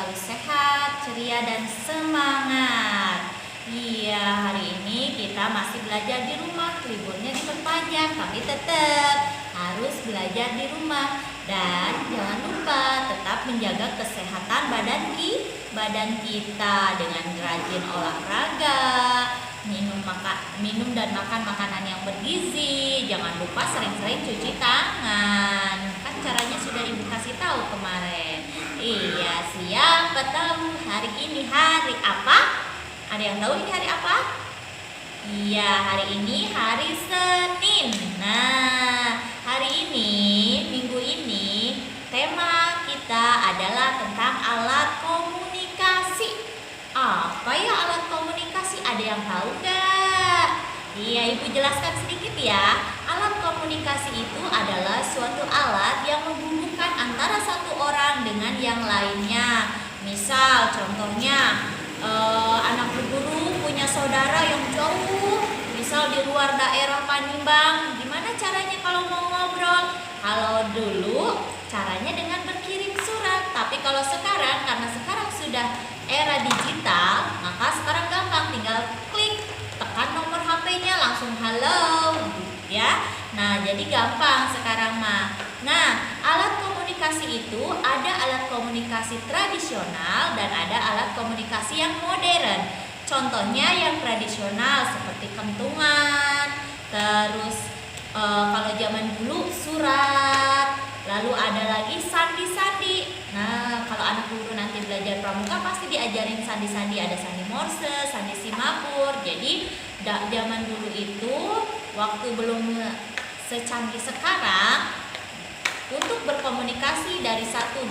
selalu sehat, ceria, dan semangat. Iya, hari ini kita masih belajar di rumah. Liburnya diperpanjang, tapi tetap harus belajar di rumah. Dan jangan lupa tetap menjaga kesehatan badan kita dengan rajin olahraga, minum dan makan makanan yang bergizi. Jangan lupa sering-sering cuci tangan. Kan caranya sudah Ibu kasih tahu kemarin. Iya, siapa tahu hari ini hari apa? Ada yang tahu ini hari apa? Iya, hari ini hari Senin. Nah, hari ini, minggu ini, tema kita adalah tentang alat komunikasi. Apa ya alat komunikasi? Ada yang tahu nggak? Iya, Ibu jelaskan sedikit ya. Alat komunikasi itu adalah suatu alat yang menghubungkan antara satu orang dengan yang lainnya. Misal, contohnya, anak guru punya saudara yang jauh, misal di luar daerah Panimbang. Gimana caranya kalau mau ngobrol? Kalau dulu caranya dengan berkirim surat, tapi kalau sekarang, karena sekarang sudah era digital, maka sekarang gampang, tinggal klik, tekan nomor HP-nya, langsung halo, ya. Nah, jadi gampang sekarang mah. Nah, alat komunikasi itu ada alat komunikasi tradisional dan ada alat komunikasi yang modern. Contohnya yang tradisional seperti kentungan, terus kalau zaman dulu surat, lalu ada lagi sandi-sandi. Nah, kalau anak guru nanti belajar pramuka pasti diajarin sandi-sandi, ada sandi Morse, sandi Simapur. Jadi zaman dulu itu waktu belum secanggih sekarang, untuk berkomunikasi dari satu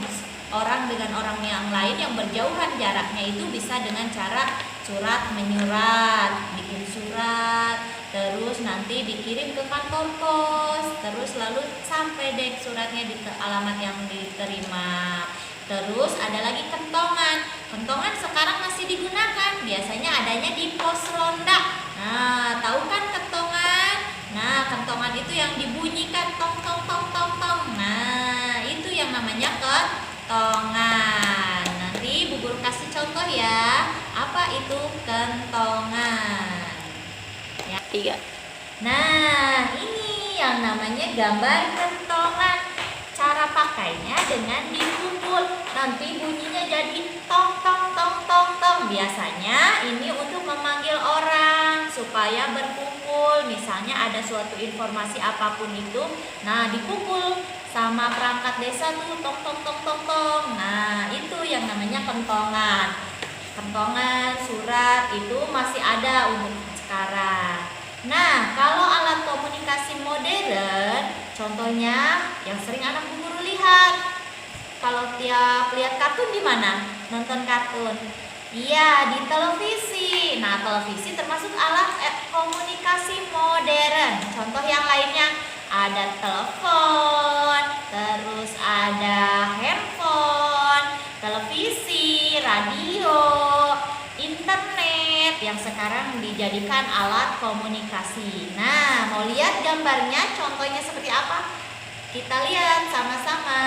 orang dengan orang yang lain yang berjauhan jaraknya itu bisa dengan cara surat menyurat, bikin surat, terus nanti dikirim ke kantor pos, terus lalu sampai deh suratnya di alamat yang diterima. Terus ada lagi kentongan. Kentongan sekarang masih digunakan, biasanya adanya di pos ronda. Nah, tahu kan kentongan? Nah, kentongan itu yang dibunyikan tong tong tong tong tong. Nah, itu yang namanya kentongan. Nanti Bu Guru kasih contoh ya. Apa itu kentongan? Ya. 3. Nah, ini yang namanya gambar kentongan. Cara pakainya dengan dipukul. Nanti bunyinya jadi tong tong tong tong tong. Biasanya ini untuk memanggil orang supaya berkumpul. Misalnya ada suatu informasi apapun itu, nah dipukul sama perangkat desa tuh tong tong tong tong tong. Nah, itu yang namanya kentongan. Kentongan, surat itu masih ada untuk sekarang. Nah, kalau alat komunikasi modern, contohnya yang sering anak guru lihat. Kalau tiap lihat kartun di mana? Nonton kartun. Iya, di televisi. Nah, televisi termasuk alat komunikasi modern. Contoh yang lainnya ada telepon, terus ada handphone, televisi, radio, internet yang sekarang dijadikan alat komunikasi. Nah, mau lihat gambarnya, contohnya seperti apa? Kita lihat sama-sama.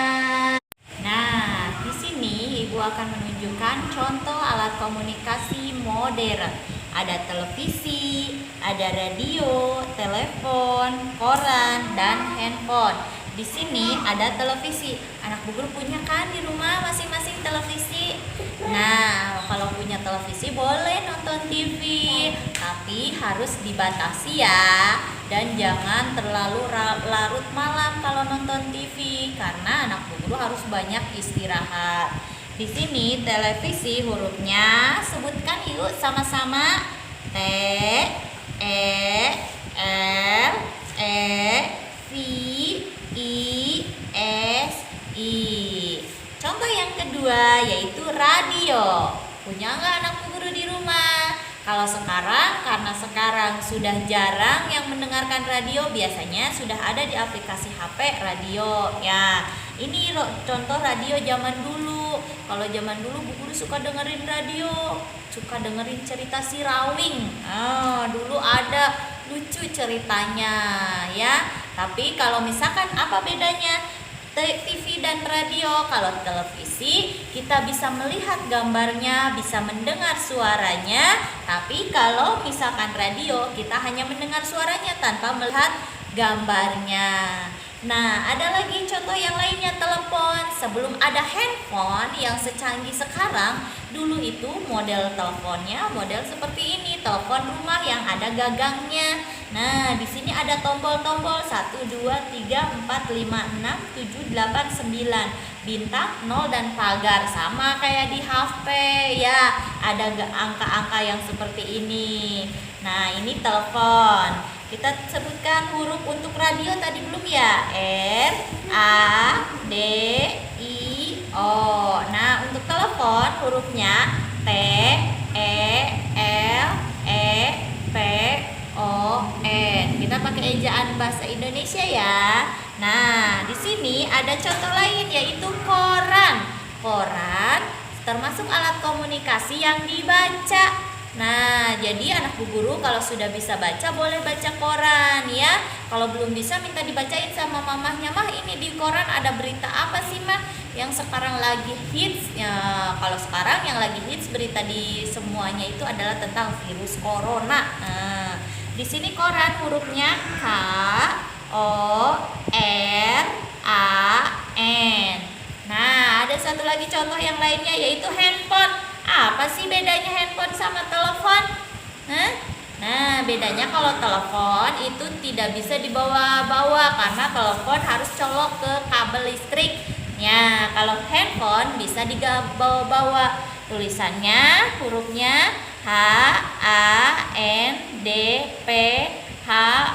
Nah, di sini Ibu akan menunjukkan contoh alat komunikasi modern. Ada televisi, ada radio, telepon, koran, dan handphone. Di sini ada televisi. Anak Bu Guru punya kan di rumah masing-masing televisi. Nah, kalau punya televisi boleh nonton TV, tapi harus dibatasi ya. Dan jangan terlalu larut malam kalau nonton TV, karena anak Bu Guru harus banyak istirahat. Di sini televisi hurufnya sebutkan yuk sama-sama. T, E, L, E, V, I, S, I. Contoh yang kedua yaitu radio. Punya nggak anak guru di rumah? Kalau sekarang, karena sekarang sudah jarang yang mendengarkan radio, biasanya sudah ada di aplikasi HP radio. Ya, ini loh contoh radio zaman dulu. Kalau zaman dulu Bu Guru suka dengerin radio, suka dengerin cerita si Rawing. Dulu ada lucu ceritanya ya. Tapi kalau misalkan apa bedanya? TV dan radio. Kalau televisi kita bisa melihat gambarnya, bisa mendengar suaranya. Tapi kalau misalkan radio kita hanya mendengar suaranya tanpa melihat gambarnya. Nah, ada lagi contoh yang lainnya, telepon. Sebelum ada handphone yang secanggih sekarang, dulu itu model teleponnya model seperti ini, telepon rumah yang ada gagangnya. Nah, di sini ada tombol-tombol 1 2 3 4 5 6 7 8 9, bintang, 0 dan pagar, sama kayak di HP ya. Ada angka-angka yang seperti ini. Nah, ini telepon. Kita sebutkan huruf untuk radio tadi belum ya? R, A, D, I, O. Nah, untuk telepon hurufnya T, E, L, E, P, O, N. Kita pakai ejaan bahasa Indonesia ya. Nah, di sini ada contoh lain yaitu koran. Koran termasuk alat komunikasi yang dibaca. Nah, jadi anak Bu Guru kalau sudah bisa baca boleh baca koran ya. Kalau belum bisa minta dibacain sama mamahnya, "Mah, ini di koran ada berita apa sih, Mah? Yang sekarang lagi hits." Ya, kalau sekarang yang lagi hits berita di semuanya itu adalah tentang virus corona. Nah, di sini koran hurufnya K, O, R, A, N. Nah, ada satu lagi contoh yang lainnya yaitu handphone. Apa sih bedanya handphone sama telepon? Nah, bedanya kalau telepon itu tidak bisa dibawa-bawa karena telepon harus colok ke kabel listrik. Ya, kalau handphone bisa dibawa-bawa. Tulisannya hurufnya H, A, N, D, P, H,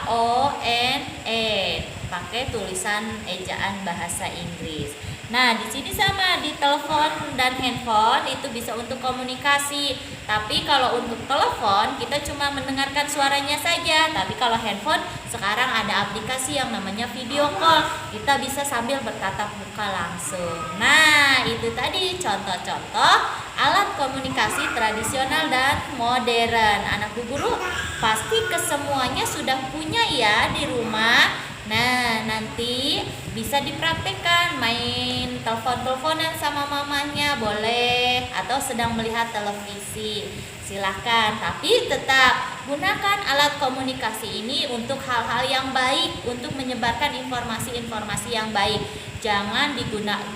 O, N, E. Pakai tulisan ejaan bahasa Inggris. Nah, di sini sama, di telepon dan handphone itu bisa untuk komunikasi. Tapi kalau untuk telepon kita cuma mendengarkan suaranya saja. Tapi kalau handphone sekarang ada aplikasi yang namanya video call. Kita bisa sambil bertatap muka langsung. Nah, itu tadi contoh-contoh alat komunikasi tradisional dan modern. Anak Bu Guru pasti kesemuanya sudah punya ya di rumah. Nah, nanti bisa dipraktekkan main telepon-teleponan sama mamanya boleh, atau sedang melihat televisi. Silahkan, tapi tetap gunakan alat komunikasi ini untuk hal-hal yang baik, untuk menyebarkan informasi-informasi yang baik. Jangan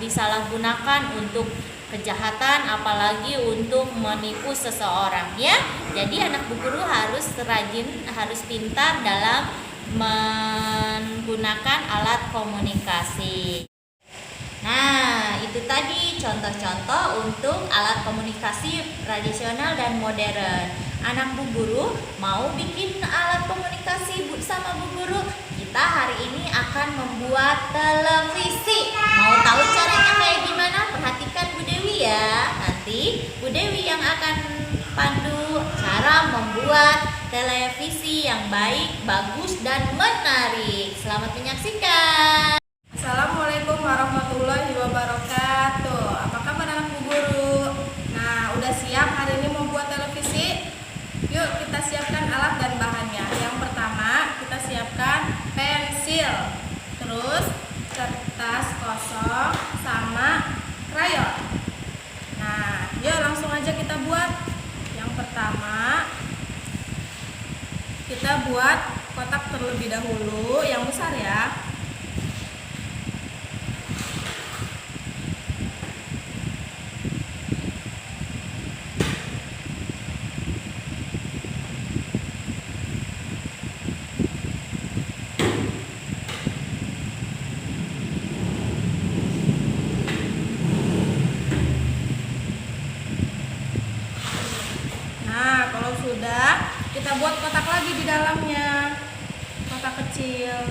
disalahgunakan untuk kejahatan, apalagi untuk menipu seseorang ya. Jadi anak Bu Guru harus rajin, harus pintar dalam menggunakan alat komunikasi. Nah, itu tadi contoh-contoh untuk alat komunikasi tradisional dan modern. Anak Bu Guru mau bikin alat komunikasi sama Bu Guru? Kita hari ini akan membuat televisi. Mau tahu caranya kayak gimana? Perhatikan Bu Dewi ya. Nanti Bu Dewi yang akan pandu cara membuat televisi yang baik, bagus, dan menarik. Selamat menyaksikan. Assalamualaikum warahmatullahi wabarakatuh. Apa kabar anak Bu Guru? Nah, udah siap hari ini membuat televisi? Yuk kita siapkan alat dan bahannya. Yang pertama kita siapkan pensil, terus kertas kosong sama krayon. Nah, yuk langsung aja kita buat. Yang pertama kita buat kotak terlebih dahulu yang besar ya. Nah, kalau sudah, kita buat kotak lagi di dalamnya, kotak kecil.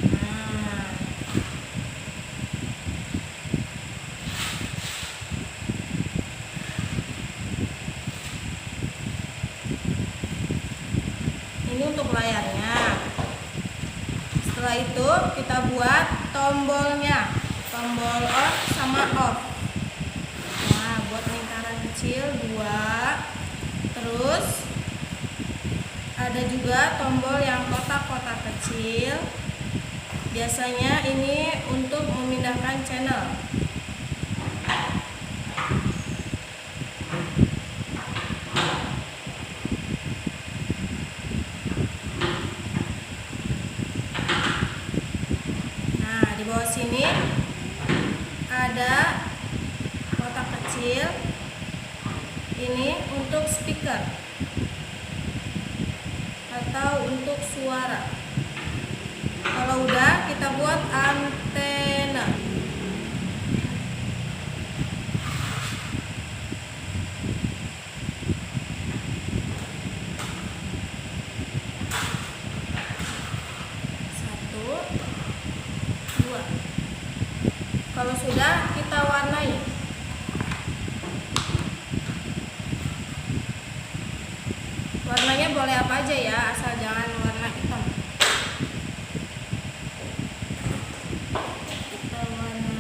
Nah, ini untuk layarnya. Setelah itu kita buat tombolnya, tombol on sama off. Nah, buat lingkaran kecil 2. Terus ada juga tombol yang kotak-kotak kecil Biasanya ini untuk memindahkan channel. Nah, di bawah sini ada kotak kecil. Ini untuk speaker atau untuk suara. Kalau udah, kita buat antena. Satu, dua. Kalau sudah, kita warnai. Warnanya boleh apa aja ya, asal jangan warna hitam. Kita warnai.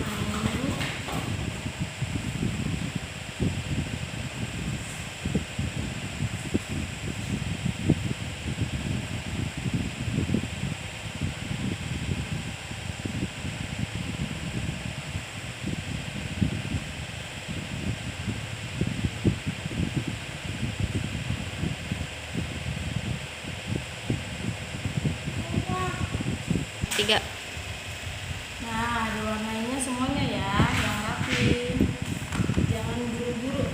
Tiga. Nah, diwarnainya semuanya ya, yang rapi. Jangan buru-buru.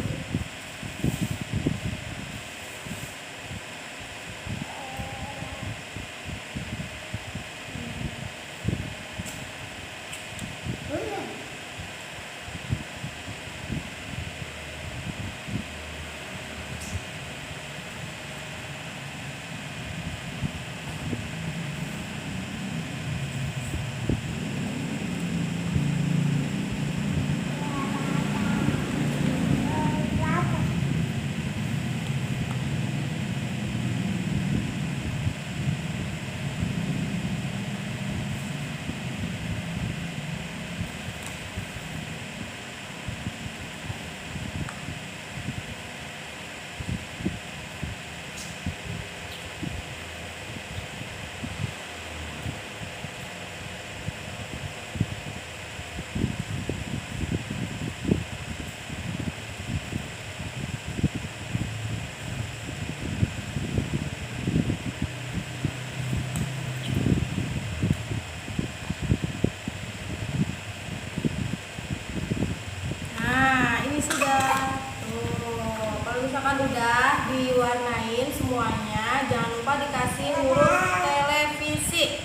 Nah, ini sudah. Tuh, kalau misalkan udah diwarnain semuanya, jangan lupa dikasih huruf televisi.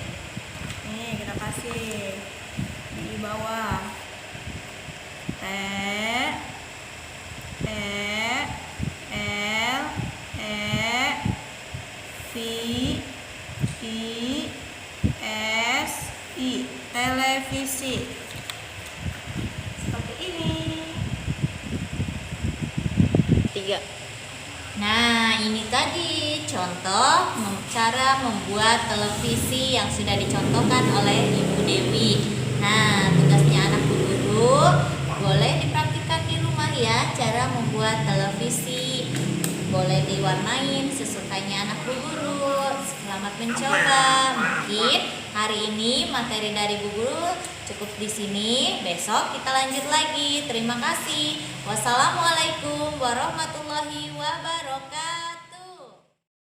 Nih, kita kasih di bawah. T, E, L, E, V, I, S, I. Televisi. Seperti ini. Tiga. Nah, ini tadi contoh cara membuat televisi yang sudah dicontohkan oleh Ibu Dewi. Nah, tugasnya anak Bu Guru boleh dipraktikkan di rumah ya, cara membuat televisi. Boleh diwarnain sesukanya anak Bu Guru. Selamat mencoba. Mungkin hari ini materi dari Bu Guru cukup di sini. Besok kita lanjut lagi. Terima kasih. Wassalamualaikum warahmatullahi wabarakatuh.